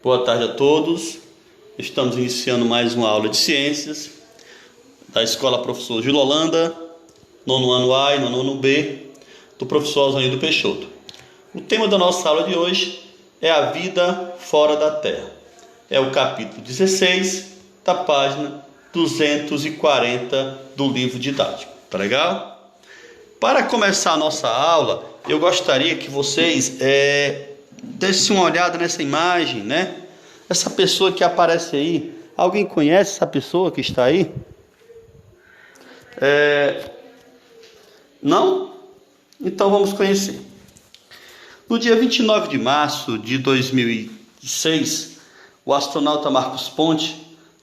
Boa tarde a todos. Estamos iniciando mais uma aula de ciências da Escola Professor Gil Holanda, nono ano A e nono ano B, do professor Oswaldo Peixoto. O tema da nossa aula de hoje é a vida fora da Terra. É o capítulo 16 da página 240 do livro didático. Tá legal? Para começar a nossa aula, eu gostaria que vocês dessem uma olhada nessa imagem, né? Essa pessoa que aparece aí, alguém conhece essa pessoa que está aí? Não? Então vamos conhecer. No dia 29 de março de 2006, o astronauta Marcos Pontes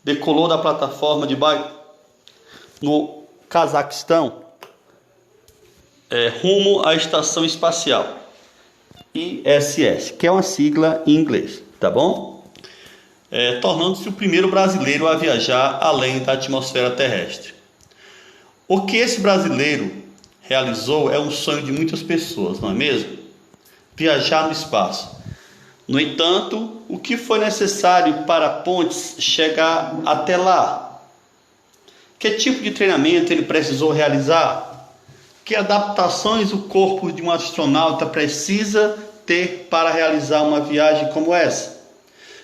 decolou da plataforma de Baikonur, no Cazaquistão, rumo à Estação Espacial ISS, que é uma sigla em inglês, tá bom? Tornando-se o primeiro brasileiro a viajar além da atmosfera terrestre. O que esse brasileiro realizou é um sonho de muitas pessoas, não é mesmo? Viajar no espaço. No entanto, o que foi necessário para Pontes chegar até lá? Que tipo de treinamento ele precisou realizar? Que adaptações o corpo de um astronauta precisa ter para realizar uma viagem como essa?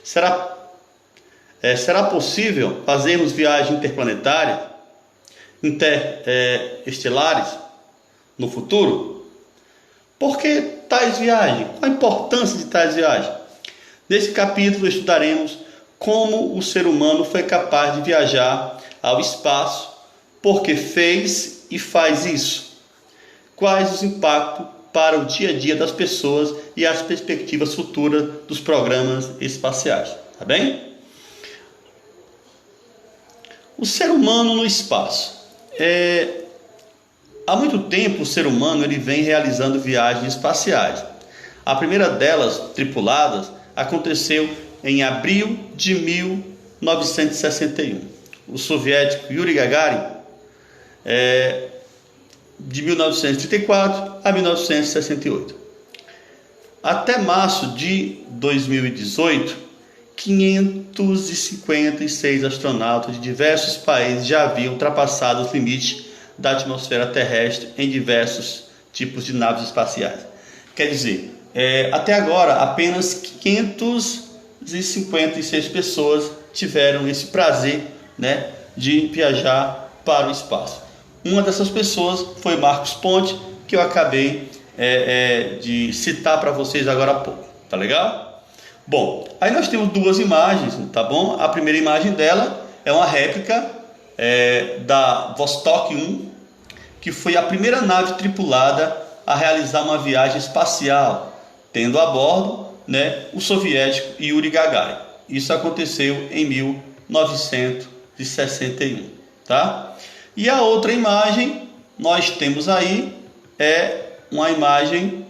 Será possível fazermos viagens interplanetárias, interestelares no futuro? Por que tais viagens? Qual a importância de tais viagens? Nesse capítulo estudaremos como o ser humano foi capaz de viajar ao espaço, por que fez e faz isso, quais os impactos para o dia a dia das pessoas e as perspectivas futuras dos programas espaciais. Tá bem? O ser humano no espaço. Há muito tempo o ser humano ele vem realizando viagens espaciais. A primeira delas, tripuladas, aconteceu em abril de 1961. O soviético Yuri Gagarin, de 1934 a 1968. Até março de 2018, 556 astronautas de diversos países já haviam ultrapassado os limites da atmosfera terrestre em diversos tipos de naves espaciais. Quer dizer, até agora apenas 556 pessoas tiveram esse prazer, né, de viajar para o espaço. Uma dessas pessoas foi Marcos Pontes, que eu acabei de citar para vocês agora há pouco. Tá legal? Bom, aí nós temos duas imagens, tá bom? A primeira imagem dela é uma réplica da Vostok 1, que foi a primeira nave tripulada a realizar uma viagem espacial, tendo a bordo, né, o soviético Yuri Gagarin. Isso aconteceu em 1961, tá? E a outra imagem nós temos aí uma imagem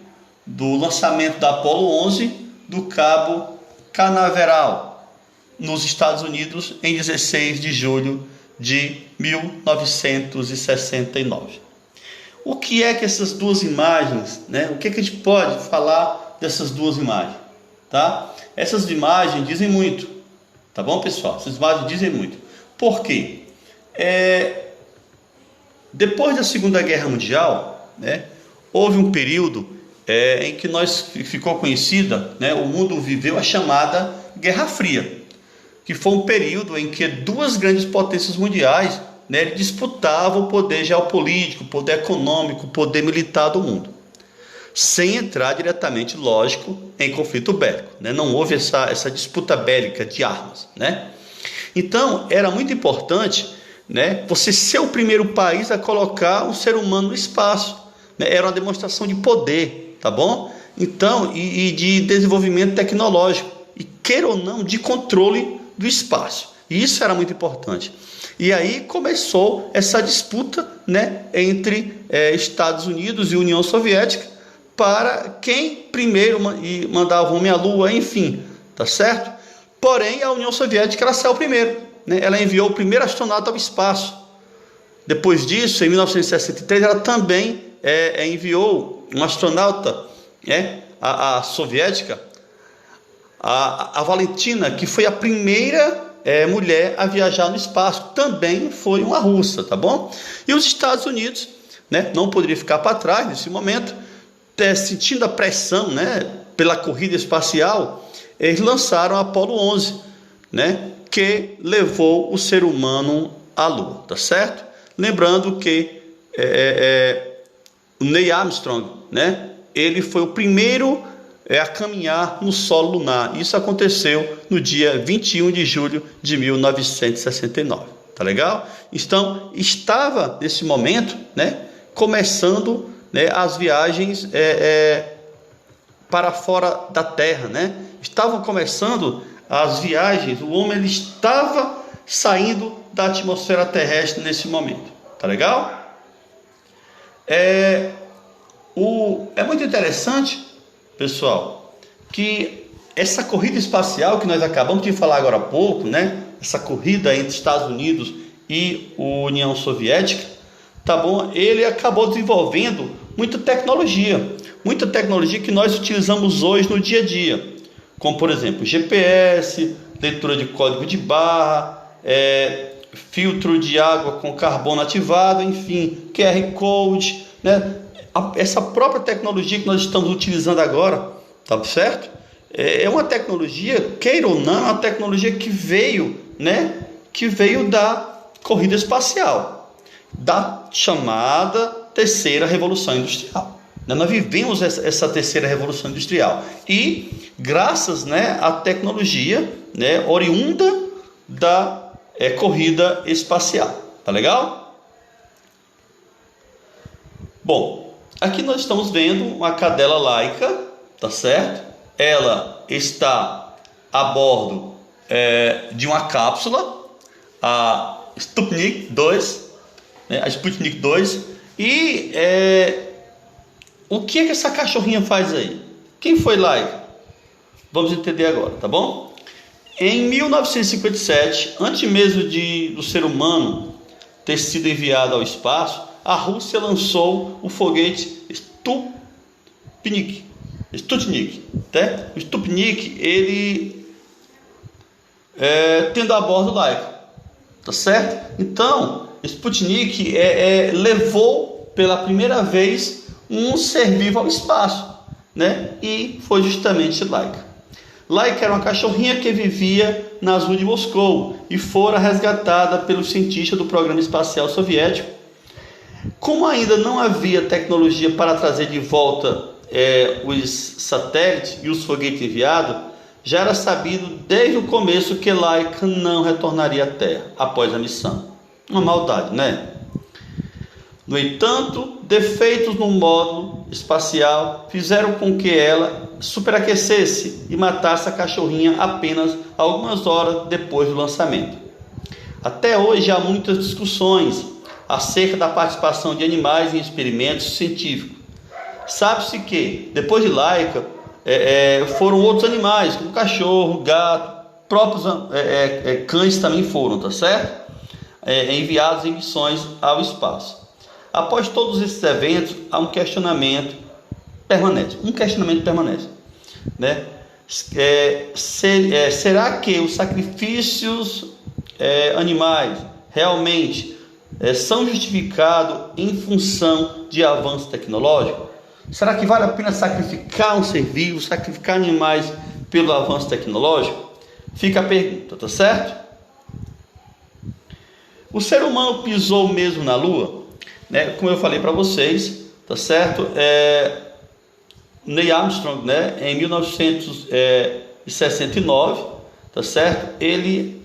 do lançamento da Apollo 11 do Cabo Canaveral, nos Estados Unidos, em 16 de julho de 1969. O que é que essas duas imagens, né? O que é que a gente pode falar dessas duas imagens, tá? Essas imagens dizem muito, tá bom, pessoal? Essas imagens dizem muito. Por quê? Depois da Segunda Guerra Mundial, né, houve um período em que ficou conhecida, né, o mundo viveu a chamada Guerra Fria, que foi um período em que duas grandes potências mundiais, né, disputavam o poder geopolítico, o poder econômico, o poder militar do mundo, sem entrar diretamente, lógico, em conflito bélico, né? Não houve essa disputa bélica de armas, né? Então, era muito importante, né, você ser o primeiro país a colocar um ser humano no espaço, né? Era uma demonstração de poder, tá bom? Então, e de desenvolvimento tecnológico, e queira ou não, de controle do espaço. E isso era muito importante. E aí começou essa disputa, né, entre Estados Unidos e União Soviética para quem primeiro mandava o homem à Lua, enfim, tá certo? Porém, a União Soviética ela saiu primeiro, né? Ela enviou o primeiro astronauta ao espaço. Depois disso, em 1963, ela também enviou um astronauta, a soviética, A Valentina, que foi a primeira mulher a viajar no espaço, também foi uma russa, tá bom? E os Estados Unidos, né, não poderia ficar para trás nesse momento, sentindo a pressão, né, pela corrida espacial, eles lançaram a Apollo 11, né, que levou o ser humano à Lua, tá certo? Lembrando que o Neil Armstrong, né, ele foi o primeiro a caminhar no solo lunar. Isso aconteceu no dia 21 de julho de 1969, tá legal? Então, estava nesse momento, né, começando, né, as viagens para fora da Terra, né? Estavam começando as viagens, o homem ele estava saindo da atmosfera terrestre nesse momento, tá legal? É muito interessante, pessoal, que essa corrida espacial que nós acabamos de falar agora há pouco, né? Essa corrida entre Estados Unidos e a União Soviética, tá bom? Ele acabou desenvolvendo muita tecnologia que nós utilizamos hoje no dia a dia, como por exemplo GPS, leitura de código de barra, filtro de água com carbono ativado, enfim, QR Code, né? Essa própria tecnologia que nós estamos utilizando agora, tá certo? É uma tecnologia, queira ou não, é uma tecnologia que veio, né? Que veio da corrida espacial, da chamada terceira revolução industrial. Nós vivemos essa terceira revolução industrial e graças, né, à tecnologia, né, oriunda da corrida espacial, tá legal? Bom, aqui nós estamos vendo uma cadela Laika, tá certo? Ela está a bordo de uma cápsula, a Sputnik 2, né, a Sputnik 2, e o que é que essa cachorrinha faz aí? Quem foi Laika? Vamos entender agora, tá bom? Em 1957, antes mesmo do ser humano ter sido enviado ao espaço, a Rússia lançou o foguete Sputnik, tá? O Sputnik, ele tendo a bordo Laika, tá certo? Então, Sputnik levou pela primeira vez um ser vivo ao espaço, né? E foi justamente Laika. Laika era uma cachorrinha que vivia nas ruas de Moscou e fora resgatada pelos cientistas do programa espacial soviético. Como ainda não havia tecnologia para trazer de volta os satélites e os foguetes enviados, já era sabido desde o começo que Laika não retornaria à Terra após a missão. Uma maldade, né? No entanto, defeitos no módulo espacial fizeram com que ela superaquecesse e matasse a cachorrinha apenas algumas horas depois do lançamento. Até hoje há muitas discussões acerca da participação de animais em experimentos científicos. Sabe-se que, depois de Laika, foram outros animais, como cachorro, gato, próprios cães também foram, tá certo? Enviados em missões ao espaço. Após todos esses eventos, há um questionamento permanece, né? Será que os sacrifícios animais realmente são justificados em função de avanço tecnológico? Será que vale a pena sacrificar um ser vivo, sacrificar animais pelo avanço tecnológico? Fica a pergunta, tá certo? O ser humano pisou mesmo na Lua? Né? Como eu falei para vocês, tá certo? Neil Armstrong, né, em 1969, tá certo? Ele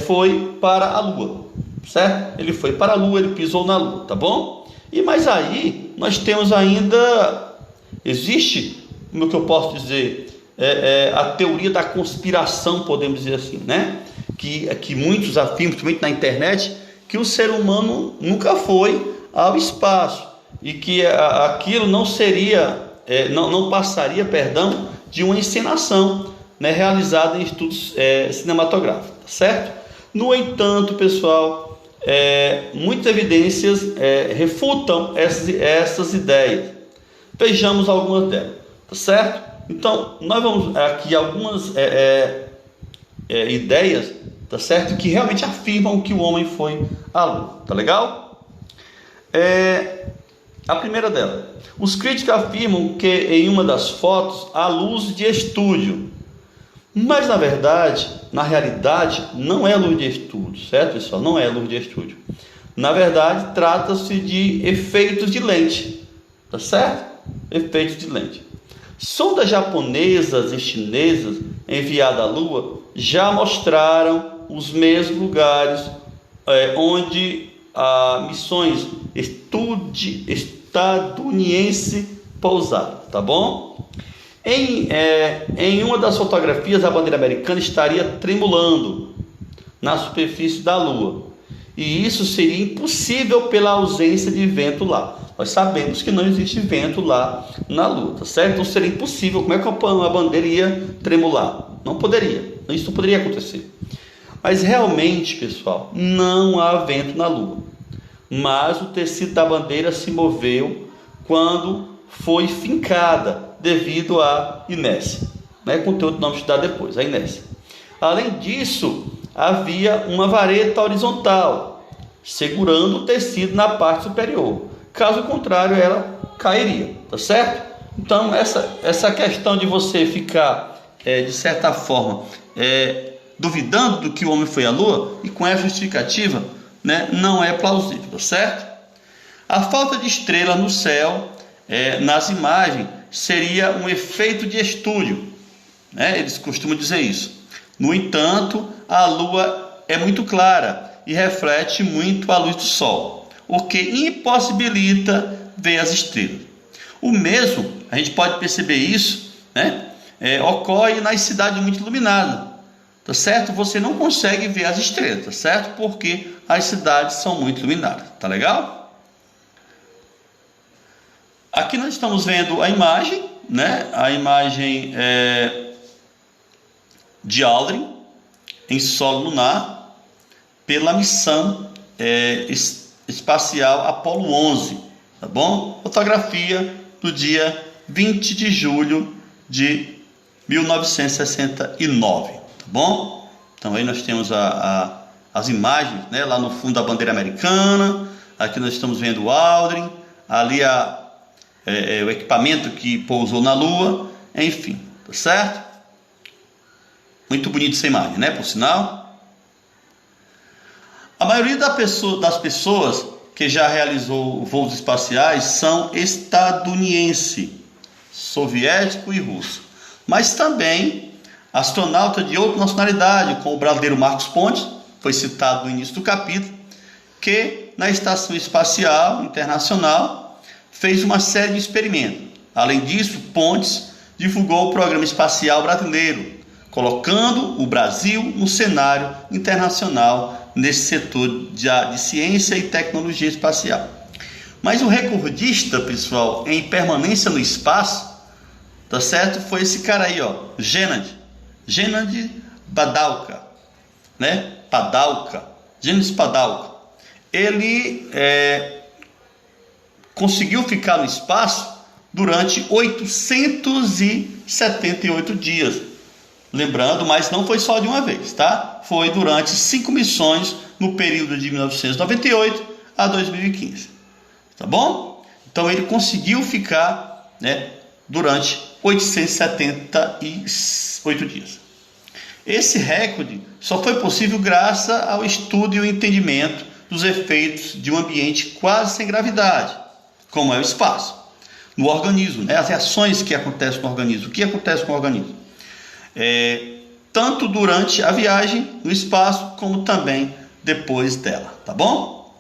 foi para a Lua, certo? Ele foi para a Lua, ele pisou na Lua, tá bom? Mas aí nós temos ainda, existe, como que eu posso dizer, a teoria da conspiração, podemos dizer assim, né? Que muitos afirmam, principalmente na internet, que o ser humano nunca foi ao espaço e que aquilo não seria, não passaria, de uma encenação, né, realizada em estudos cinematográficos, certo? No entanto, pessoal, muitas evidências refutam essas ideias. Vejamos algumas delas, tá certo? Então, nós vamos aqui algumas ideias, tá certo? Que realmente afirmam que o homem foi à Lua, tá legal? A primeira dela: os críticos afirmam que em uma das fotos há luz de estúdio, mas na verdade, na realidade, não é luz de estúdio, certo, pessoal? Não é luz de estúdio. Na verdade, trata-se de efeitos de lente, tá certo? Efeitos de lente. Sondas japonesas e chinesas enviadas à Lua já mostraram os mesmos lugares onde missões estadunidenses pousaram, tá bom? Em uma das fotografias, a bandeira americana estaria tremulando na superfície da Lua, e isso seria impossível pela ausência de vento lá. Nós sabemos que não existe vento lá na Lua, tá certo? Então seria impossível. Como é que a bandeira ia tremular? Não poderia, isso não poderia acontecer. Mas realmente, pessoal, não há vento na Lua, mas o tecido da bandeira se moveu quando foi fincada devido à inércia, né? Conteúdo que nós vamos estudar depois, a inércia. Além disso, havia uma vareta horizontal segurando o tecido na parte superior. Caso contrário, ela cairia, tá certo? Então, essa questão de você ficar, de certa forma, duvidando do que o homem foi à Lua, e com essa justificativa, né, não é plausível, tá certo? A falta de estrela no céu, nas imagens, seria um efeito de estúdio, né? Eles costumam dizer isso. No entanto, a Lua é muito clara e reflete muito a luz do Sol, o que impossibilita ver as estrelas. O mesmo, a gente pode perceber isso, né? Ocorre nas cidades muito iluminadas, tá certo? Você não consegue ver as estrelas, tá certo? Porque as cidades são muito iluminadas, tá legal? Aqui nós estamos vendo a imagem, né? A imagem de Aldrin em solo lunar pela missão espacial Apollo 11, tá bom? Fotografia do dia 20 de julho de 1969, tá bom? Então aí nós temos as imagens, né, lá no fundo da bandeira americana. Aqui nós estamos vendo o Aldrin, ali o equipamento que pousou na Lua, enfim, tá certo? Muito bonita essa imagem, né, por sinal? A maioria das pessoas que já realizou voos espaciais são estadunidenses, soviético e russo, mas também astronautas de outra nacionalidade, como o brasileiro Marcos Pontes, foi citado no início do capítulo, que na Estação Espacial Internacional fez uma série de experimentos. Além disso, Pontes divulgou o programa espacial brasileiro, colocando o Brasil no cenário internacional nesse setor de ciência e tecnologia espacial. Mas o recordista, pessoal, em permanência no espaço, tá certo? Foi esse cara aí, ó, Gennady Padalka, né? Gennady Padalka. Ele conseguiu ficar no espaço durante 878 dias. Lembrando, mas não foi só de uma vez, tá? Foi durante 5 missões no período de 1998 a 2015, tá bom? Então ele conseguiu ficar, né, durante 878 dias. Esse recorde só foi possível graças ao estudo e ao entendimento dos efeitos de um ambiente quase sem gravidade, como é o espaço, no organismo, né? As reações que acontecem no organismo. O que acontece com o organismo? Tanto durante a viagem no espaço, como também depois dela, tá bom?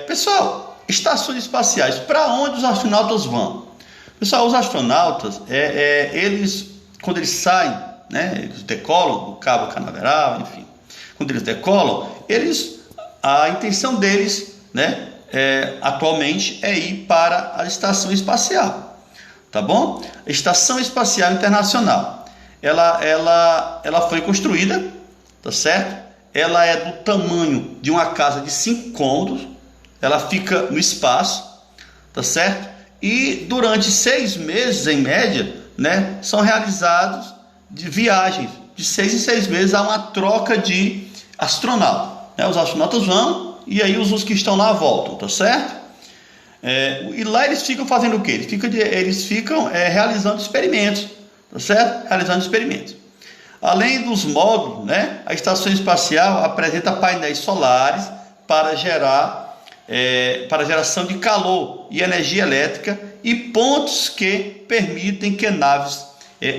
Pessoal, estações espaciais, para onde os astronautas vão? Pessoal, os astronautas, eles, quando eles saem, né, eles decolam do Cabo Canaveral, enfim, quando eles decolam, a intenção deles, né, atualmente é ir para a estação espacial, tá bom? A Estação Espacial Internacional, ela foi construída, tá certo? Ela é do tamanho de uma casa de 5 cômodos, ela fica no espaço, tá certo? E durante 6 meses, em média, né, são realizados de viagens de 6 em 6 meses. Há uma troca de astronauta, né? Os astronautas vão e aí os que estão lá voltam, tá certo? E lá eles ficam fazendo o quê? Eles ficam realizando experimentos, tá certo? Realizando experimentos. Além dos módulos, né, a estação espacial apresenta painéis solares para geração de calor e energia elétrica e pontos que permitem que naves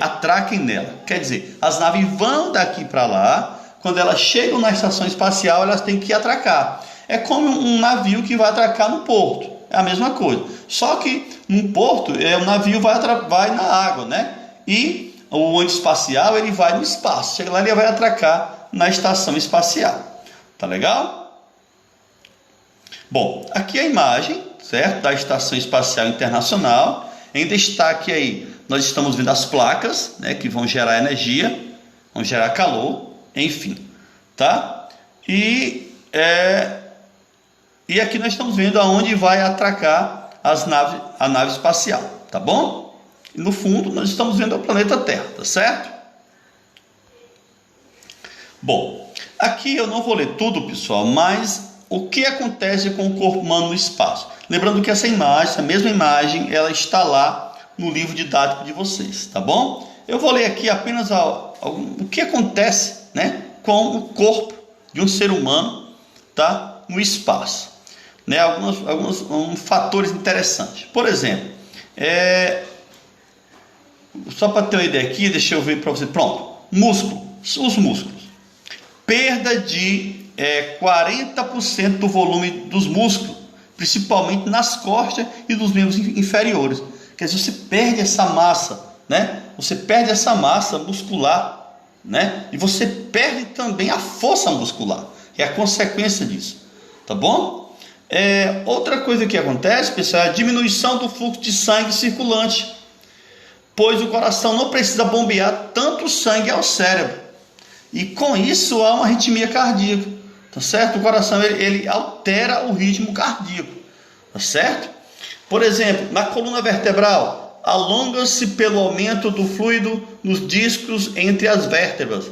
atraquem nela. Quer dizer, as naves vão daqui para lá, quando elas chegam na estação espacial, elas têm que atracar. É como um navio que vai atracar no porto, é a mesma coisa. Só que no porto, o navio vai na água, né? E o ônibus espacial, ele vai no espaço. Chega lá, ele vai atracar na estação espacial. Tá legal? Bom, aqui a imagem, certo? Da Estação Espacial Internacional. Em destaque aí, nós estamos vendo as placas, né, que vão gerar energia, vão gerar calor, enfim, tá? E aqui nós estamos vendo aonde vai atracar a nave espacial, tá bom? E no fundo nós estamos vendo o planeta Terra, tá certo? Bom, aqui eu não vou ler tudo, pessoal, mas o que acontece com o corpo humano no espaço? Lembrando que essa mesma imagem, ela está lá no livro didático de vocês, tá bom? Eu vou ler aqui apenas o que acontece, né, com o corpo de um ser humano, tá, no espaço, né? Alguns fatores interessantes. Por exemplo, só para ter uma ideia aqui, deixa eu ver para você. Pronto, os músculos. Perda de 40% do volume dos músculos, principalmente nas costas e nos membros inferiores. Quer dizer, você perde essa massa, né? Você perde essa massa muscular, né? E você perde também a força muscular, que é a consequência disso, tá bom? Outra coisa que acontece, pessoal, é a diminuição do fluxo de sangue circulante, pois o coração não precisa bombear tanto sangue ao cérebro, e com isso há uma arritmia cardíaca, tá certo? O coração ele altera o ritmo cardíaco, tá certo? Por exemplo, na coluna vertebral, alonga-se pelo aumento do fluido nos discos entre as vértebras,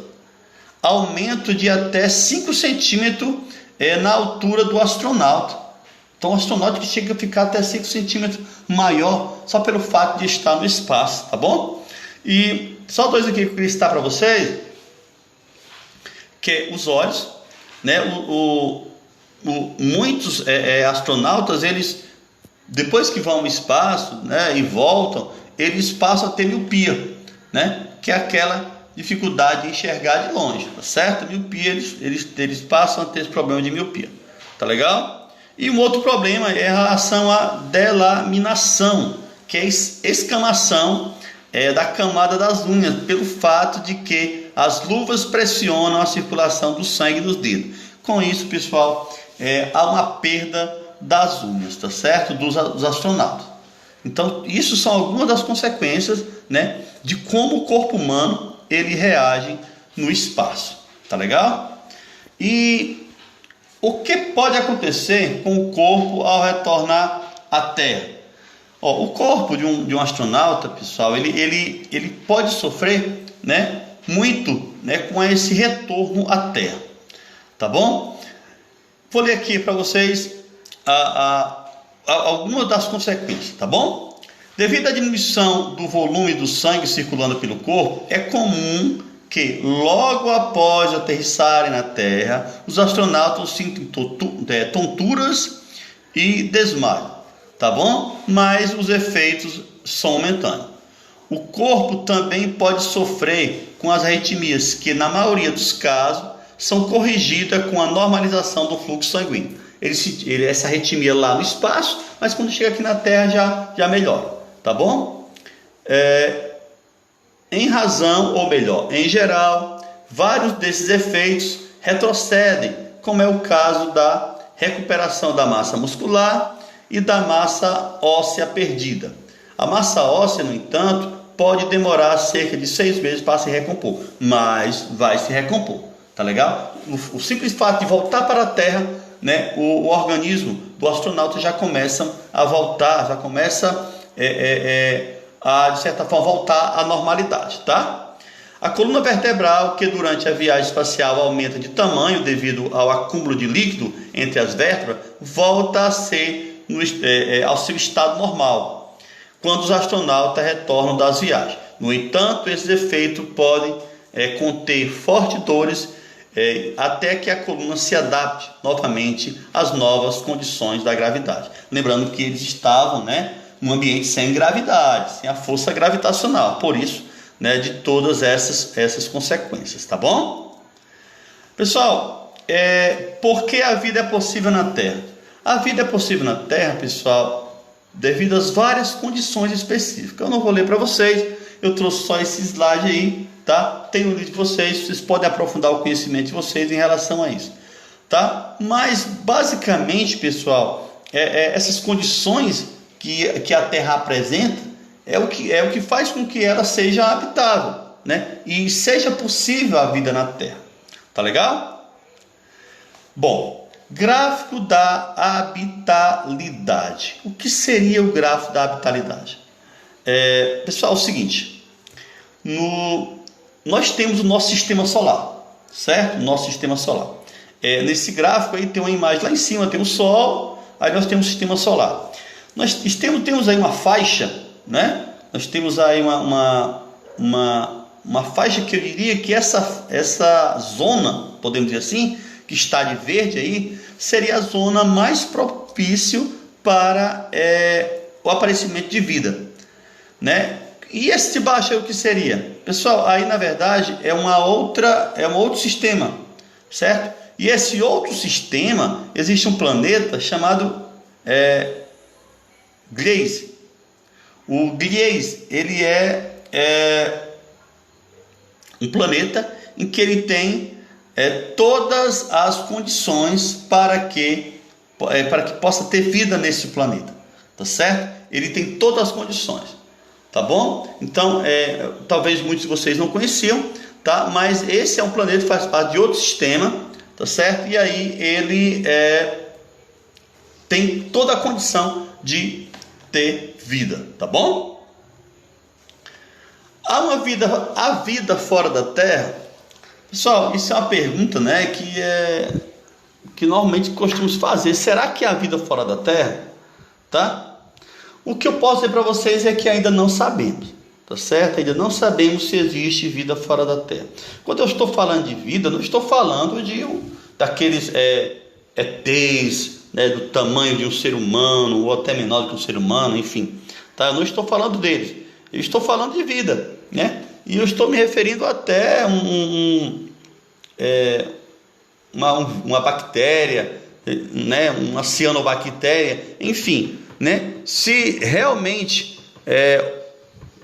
aumento de até 5 centímetros na altura do astronauta. Então, o astronauta que chega a ficar até 5 centímetros maior, só pelo fato de estar no espaço, tá bom? E só dois aqui que eu queria citar para vocês, que é os olhos, né? Muitos astronautas, eles, depois que vão ao espaço, né, e voltam, eles passam a ter miopia, né? Que é aquela dificuldade de enxergar de longe, tá certo? Miopia, eles passam a ter esse problema de miopia, tá legal? E um outro problema é em relação à delaminação, que é a escamação da camada das unhas, pelo fato de que as luvas pressionam a circulação do sangue nos dedos. Com isso, pessoal, há uma perda das unhas, tá certo? Dos astronautas. Então, isso são algumas das consequências, né, de como o corpo humano ele reage no espaço, tá legal? E o que pode acontecer com o corpo ao retornar à Terra? O corpo de um astronauta, pessoal, ele pode sofrer, né, muito, né, com esse retorno à Terra, tá bom? Vou ler aqui para vocês algumas das consequências, tá bom? Devido à diminuição do volume do sangue circulando pelo corpo, é comum que logo após aterrissarem na Terra, os astronautas sintam tonturas e desmaio, tá bom? Mas os efeitos estão aumentando. O corpo também pode sofrer com as arritmias, que na maioria dos casos são corrigidas com a normalização do fluxo sanguíneo. Essa arritmia lá no espaço, mas quando chega aqui na Terra já melhora, tá bom? Em razão, ou melhor, em geral, vários desses efeitos retrocedem, como é o caso da recuperação da massa muscular e da massa óssea perdida. A massa óssea, no entanto, pode demorar cerca de 6 meses para se recompor, mas vai se recompor, tá legal? O simples fato de voltar para a Terra, né, o organismo do astronauta já começa a voltar, já começa de certa forma, voltar à normalidade, tá? A coluna vertebral, que durante a viagem espacial aumenta de tamanho devido ao acúmulo de líquido entre as vértebras, volta a ser ao seu estado normal quando os astronautas retornam das viagens. No entanto, esses efeitos podem conter fortes dores até que a coluna se adapte novamente às novas condições da gravidade. Lembrando que eles estavam, num ambiente sem gravidade, sem a força gravitacional, por isso, de todas essas consequências, tá bom? Pessoal, por que a vida é possível na Terra? A vida é possível na Terra, pessoal, devido às várias condições específicas. Eu não vou ler para vocês, eu trouxe só esse slide aí, tá? Tem no livro de vocês podem aprofundar o conhecimento de vocês em relação a isso, tá? Mas, basicamente, pessoal, essas condições que a Terra apresenta é o que faz com que ela seja habitável, e seja possível a vida na Terra. Tá legal? Bom, gráfico da habitabilidade. O que seria o gráfico da habitabilidade? Pessoal, é o seguinte, nós temos o nosso sistema solar, certo? Nosso sistema solar. Nesse gráfico aí tem uma imagem lá em cima, tem o Sol, aí nós temos o sistema solar. Nós temos aí uma faixa, Nós temos aí uma faixa que eu diria que essa zona, podemos dizer assim, que está de verde aí, seria a zona mais propício para o aparecimento de vida, E esse de baixo é o que seria? Pessoal, aí na verdade é um outro sistema, certo? E esse outro sistema, existe um planeta chamado Gliese. O Gliese, ele é um planeta em que ele tem todas as condições para que possa ter vida nesse planeta, tá certo? Ele tem todas as condições, tá bom? Então, talvez muitos de vocês não conheciam, tá? Mas esse é um planeta que faz parte de outro sistema, tá certo? E aí ele tem toda a condição de ter vida, tá bom? A vida fora da Terra, pessoal, isso é uma pergunta, que normalmente costumamos fazer. Será que há vida fora da Terra? Tá? O que eu posso dizer para vocês é que ainda não sabemos, tá certo? Ainda não sabemos se existe vida fora da Terra. Quando eu estou falando de vida, não estou falando daqueles ETs, do tamanho de um ser humano, ou até menor do que um ser humano, enfim, tá? Eu não estou falando deles, eu estou falando de vida, e eu estou me referindo até uma bactéria, uma cianobactéria, enfim, se realmente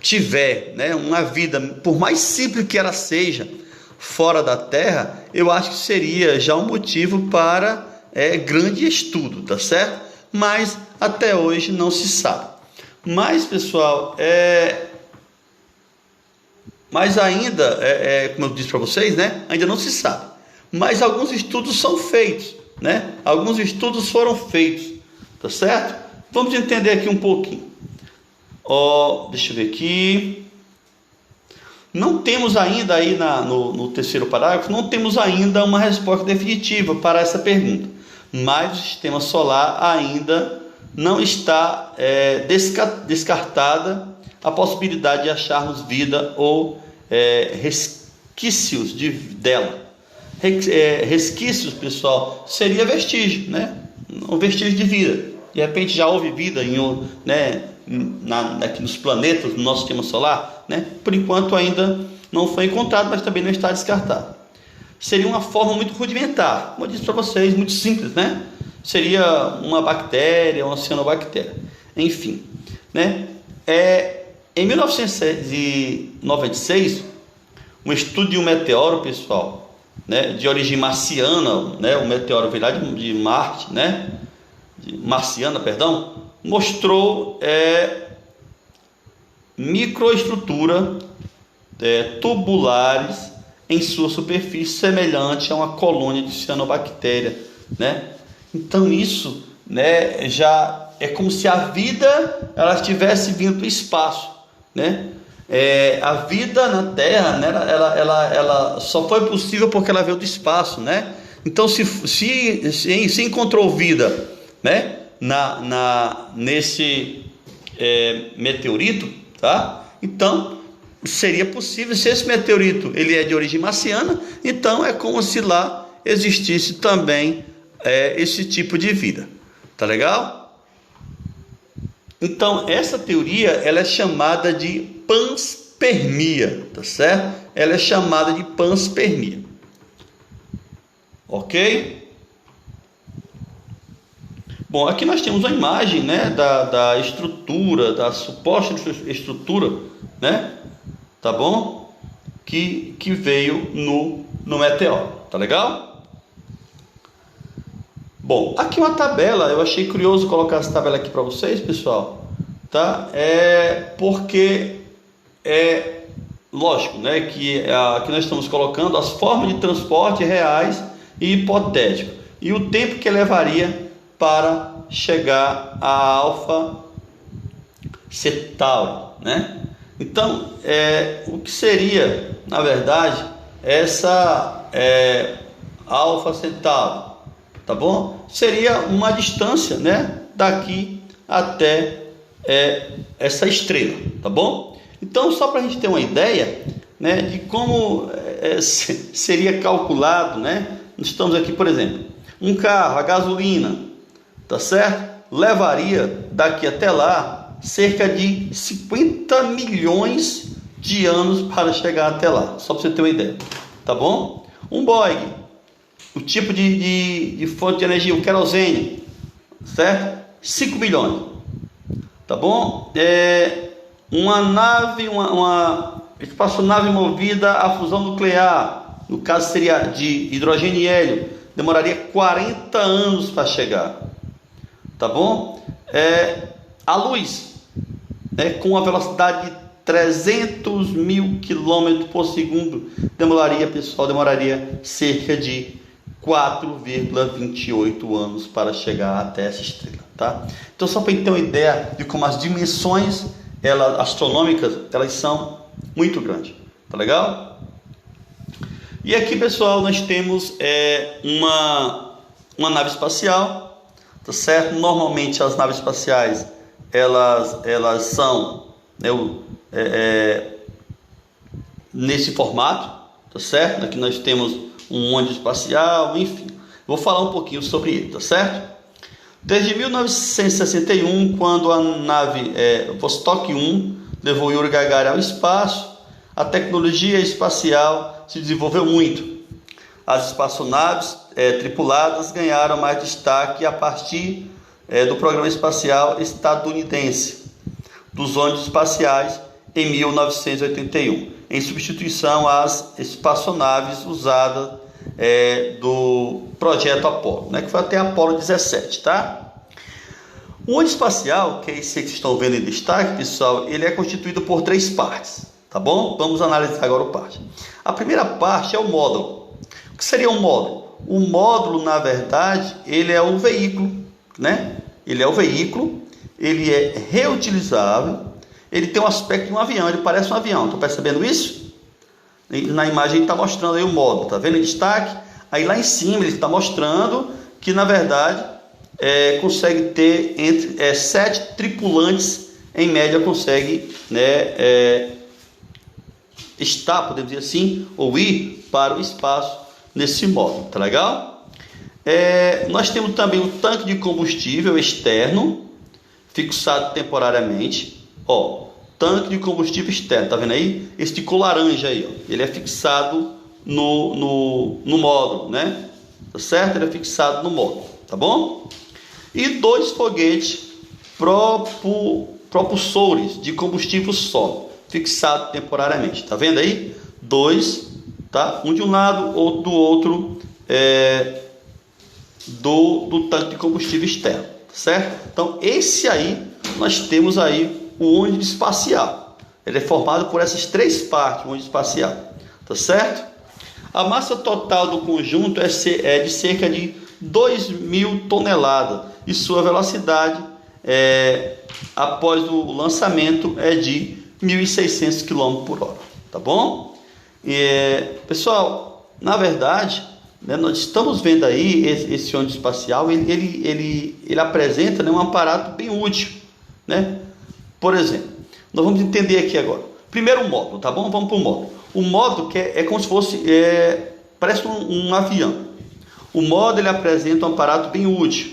tiver uma vida, por mais simples que ela seja, fora da Terra, eu acho que seria já um motivo para grande estudo, tá certo? Mas até hoje não se sabe. Mas, pessoal, mas ainda, como eu disse para vocês, ainda não se sabe. Mas alguns estudos são feitos, Alguns estudos foram feitos, tá certo? Vamos entender aqui um pouquinho. Deixa eu ver aqui. Não temos ainda aí no terceiro parágrafo, não temos ainda uma resposta definitiva para essa pergunta. Mas o sistema solar ainda não está descartada a possibilidade de acharmos vida ou resquícios dela. Resquícios, pessoal, seria vestígio, um vestígio de vida. De repente já houve vida aqui nos planetas, no nosso sistema solar, Por enquanto ainda não foi encontrado, mas também não está descartado. Seria uma forma muito rudimentar, como eu disse para vocês, muito simples, Seria uma bactéria, uma cianobactéria, enfim, Em 1996, um estudo de um meteoro, pessoal, de origem marciana, o meteoro veio lá de Marte, marciana, perdão, mostrou microestrutura tubulares em sua superfície semelhante a uma colônia de cianobactéria, Então isso, já é como se a vida ela estivesse vindo para o espaço, né? A vida na Terra, né, ela só foi possível porque ela veio do espaço, né? Então, se encontrou vida, né, nesse meteorito, tá? Então, seria possível, se esse meteorito ele é de origem marciana, então é como se lá existisse também esse tipo de vida, tá legal? Então, essa teoria ela é chamada de panspermia, tá certo? Ela é chamada de panspermia. Ok? Bom, aqui nós temos uma imagem, né, da estrutura, da suposta estrutura, né? Tá bom? Que veio no meteoro, tá legal? Bom, aqui uma tabela, eu achei curioso colocar essa tabela aqui para vocês, pessoal, tá? Porque lógico, né, que aqui nós estamos colocando as formas de transporte reais e hipotéticos e o tempo que levaria para chegar a Alfa Centauri, né? Então, o que seria, na verdade, essa Alfa Centauri? Tá bom? Seria uma distância, né, daqui até essa estrela, tá bom? Então, só para a gente ter uma ideia, né, de como seria calculado, né? Estamos aqui, por exemplo, um carro a gasolina, tá certo? Levaria daqui até lá cerca de 50 milhões de anos para chegar até lá, só para você ter uma ideia, tá bom? Um Boeing, o tipo de fonte de energia, o querosene, certo? 5 milhões, tá bom? Uma nave, uma espaçonave movida à fusão nuclear, no caso seria de hidrogênio e hélio, demoraria 40 anos para chegar, tá bom? A luz, né, com a velocidade de 300 mil km por segundo, demoraria cerca de 4,28 anos para chegar até essa estrela, tá? Então, só para ter uma ideia de como as dimensões astronômicas, elas são muito grandes, tá legal? E aqui, pessoal, nós temos uma nave espacial, tá certo? Normalmente as naves espaciais elas são, né, nesse formato, tá certo? Aqui nós temos um ônibus espacial, enfim. Vou falar um pouquinho sobre ele, tá certo? Desde 1961, quando a nave Vostok 1 levou Yuri Gagarin ao espaço, a tecnologia espacial se desenvolveu muito. As espaçonaves tripuladas ganharam mais destaque a partir do programa espacial estadunidense, dos ônibus espaciais, em 1981, em substituição às espaçonaves usadas do projeto Apollo, né, que foi até Apollo 17, tá? O ônibus espacial, que é esse que vocês estão vendo em destaque, pessoal, ele é constituído por 3 partes, tá bom? Vamos analisar agora o parte. A primeira parte é o módulo. O que seria um módulo? O módulo, na verdade, ele é o veículo, né? Ele é o veículo, ele é reutilizável, ele tem o aspecto de um avião, ele parece um avião, estão percebendo isso? Na imagem está mostrando aí o módulo, tá vendo em destaque? Aí lá em cima ele está mostrando que, na verdade, consegue ter entre 7 tripulantes, em média consegue, né, estar, podemos dizer assim, ou ir para o espaço nesse módulo, tá legal? Nós temos também o tanque de combustível externo, fixado temporariamente, tanque de combustível externo, tá vendo aí? Esse de cor laranja aí, ele é fixado no módulo, né? Tá certo? Ele é fixado no módulo, tá bom? E 2 foguetes propulsores de combustível sólido, fixado temporariamente, tá vendo aí? 2, tá? Um de um lado, outro do outro, do tanque de combustível externo, tá certo? Então, esse aí, nós temos aí o ônibus espacial. Ele é formado por essas 3 partes, o ônibus espacial, tá certo? A massa total do conjunto é de cerca de 2.000 toneladas e sua velocidade após o lançamento é de 1.600 km por hora, tá bom? Pessoal, na verdade, né, nós estamos vendo aí esse ônibus espacial, ele apresenta, né, um aparato bem útil, né? Por exemplo, nós vamos entender aqui agora. Primeiro o módulo, tá bom? Vamos para o módulo. O módulo que é como se fosse, parece um avião. O módulo ele apresenta um aparato bem útil,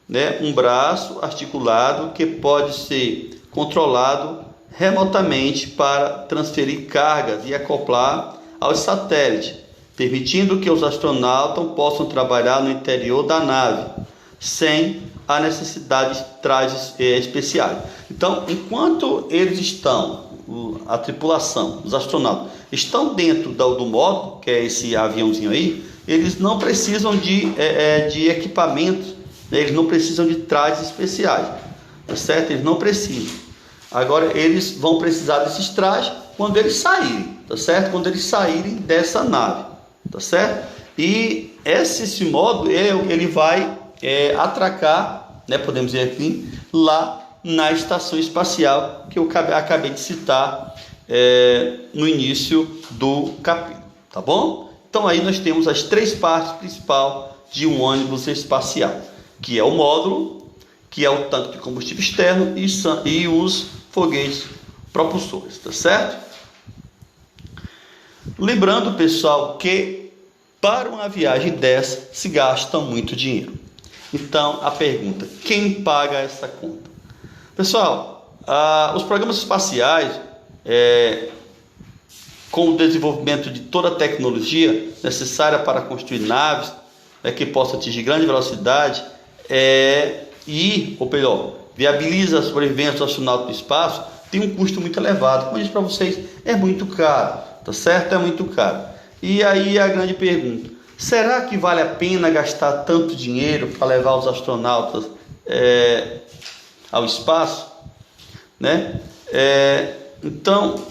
né? Um braço articulado que pode ser controlado remotamente para transferir cargas e acoplar aos satélites, permitindo que os astronautas possam trabalhar no interior da nave, sem a necessidade de trajes especiais. Então, enquanto eles estão, a tripulação, os astronautas, estão dentro do módulo, que é esse aviãozinho aí, eles não precisam de equipamentos, né? Eles não precisam de trajes especiais, tá certo? Eles não precisam. Agora, eles vão precisar desses trajes quando eles saírem, tá certo? Quando eles saírem dessa nave, tá certo? E esse módulo, ele vai atracar, né, podemos dizer aqui, lá na estação espacial que eu acabei de citar no início do capítulo, tá bom? Então aí nós temos as três partes principais de um ônibus espacial, que é o módulo, que é o tanque de combustível externo e os foguetes propulsores, tá certo? Lembrando, pessoal, que para uma viagem dessa se gasta muito dinheiro. Então, a pergunta, quem paga essa conta? Pessoal, os programas espaciais, com o desenvolvimento de toda a tecnologia necessária para construir naves que possam atingir grande velocidade ou melhor, viabiliza a sobrevivência do astronauta no espaço, tem um custo muito elevado. Como eu disse para vocês, é muito caro, tá certo? É muito caro. E aí a grande pergunta, será que vale a pena gastar tanto dinheiro para levar os astronautas ao espaço, né? Então,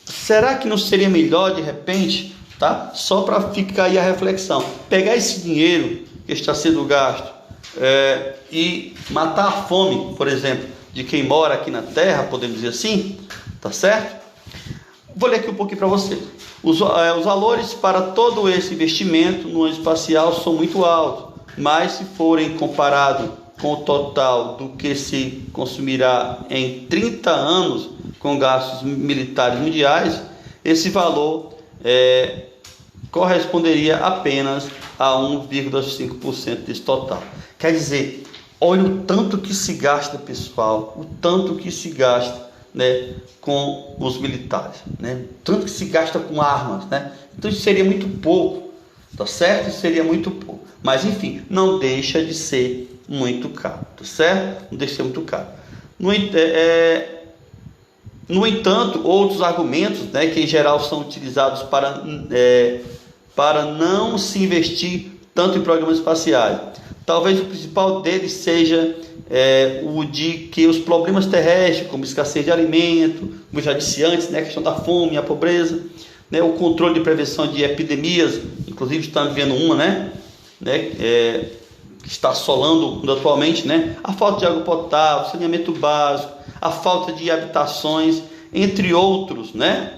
será que não seria melhor de repente, tá? Só para ficar aí a reflexão, pegar esse dinheiro que está sendo gasto e matar a fome, por exemplo, de quem mora aqui na Terra, podemos dizer assim, tá certo? Vou ler aqui um pouquinho para vocês. Os valores para todo esse investimento no ônibus espacial são muito altos, mas se forem comparados com o total do que se consumirá em 30 anos com gastos militares mundiais, esse valor corresponderia apenas a 1,5% desse total. Quer dizer, olha o tanto que se gasta, pessoal, o tanto que se gasta, né, com os militares, né? Tanto que se gasta com armas, né? Então isso seria muito pouco, tá certo? Isso seria muito pouco. Mas enfim, não deixa de ser muito caro, tá certo? Não deixa de ser muito caro. No entanto, outros argumentos, né, que em geral são utilizados para não se investir tanto em programas espaciais. Talvez o principal deles seja o de que os problemas terrestres, como escassez de alimento, como eu já disse antes, né, a questão da fome e a pobreza, né, o controle de prevenção de epidemias, inclusive estamos vendo uma, que está assolando o mundo atualmente, né, a falta de água potável, saneamento básico, a falta de habitações, entre outros, né,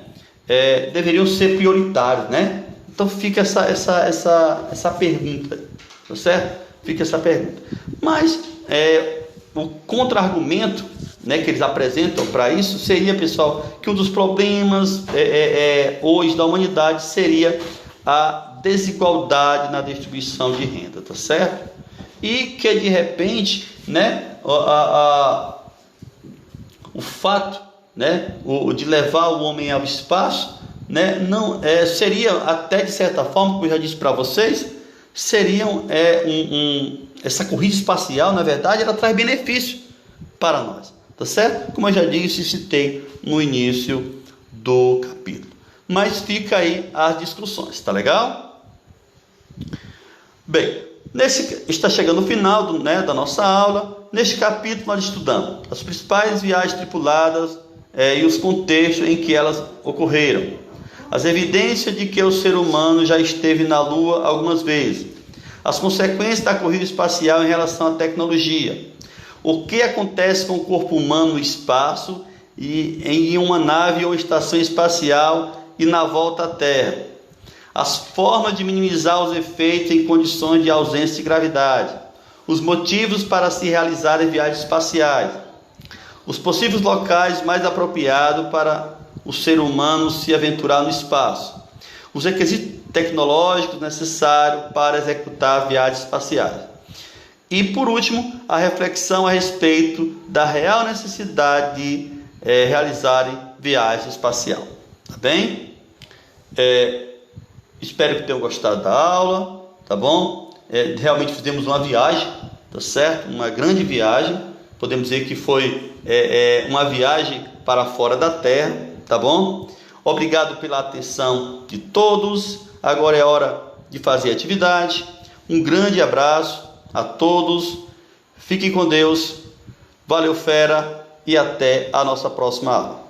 deveriam ser prioritários, né? Então fica essa pergunta, tá certo? Fica essa pergunta. Mas o contra-argumento, né, que eles apresentam para isso seria, pessoal, que um dos problemas hoje da humanidade seria a desigualdade na distribuição de renda, tá certo? E que de repente, né, o fato, né, de levar o homem ao espaço, né, não seria até de certa forma, como eu já disse para vocês, seriam essa corrida espacial, na verdade, ela traz benefício para nós, tá certo? Como eu já disse e citei no início do capítulo. Mas fica aí as discussões, tá legal? Bem, está chegando o final da nossa aula. Neste capítulo nós estudamos as principais viagens tripuladas e os contextos em que elas ocorreram, as evidências de que o ser humano já esteve na Lua algumas vezes, as consequências da corrida espacial em relação à tecnologia, o que acontece com o corpo humano no espaço e em uma nave ou estação espacial e na volta à Terra. As formas de minimizar os efeitos em condições de ausência de gravidade. Os motivos para se realizarem viagens espaciais. Os possíveis locais mais apropriados para o ser humano se aventurar no espaço. Os requisitos tecnológicos necessários para executar viagens espaciais. E, por último, a reflexão a respeito da real necessidade de realizarem viagem espacial. Tá bem? Espero que tenham gostado da aula, tá bom? Realmente fizemos uma viagem, tá certo? Uma grande viagem. Podemos dizer que foi uma viagem para fora da Terra, tá bom? Obrigado pela atenção de todos. Agora é hora de fazer atividade. Um grande abraço a todos. Fiquem com Deus. Valeu, fera, e até a nossa próxima aula.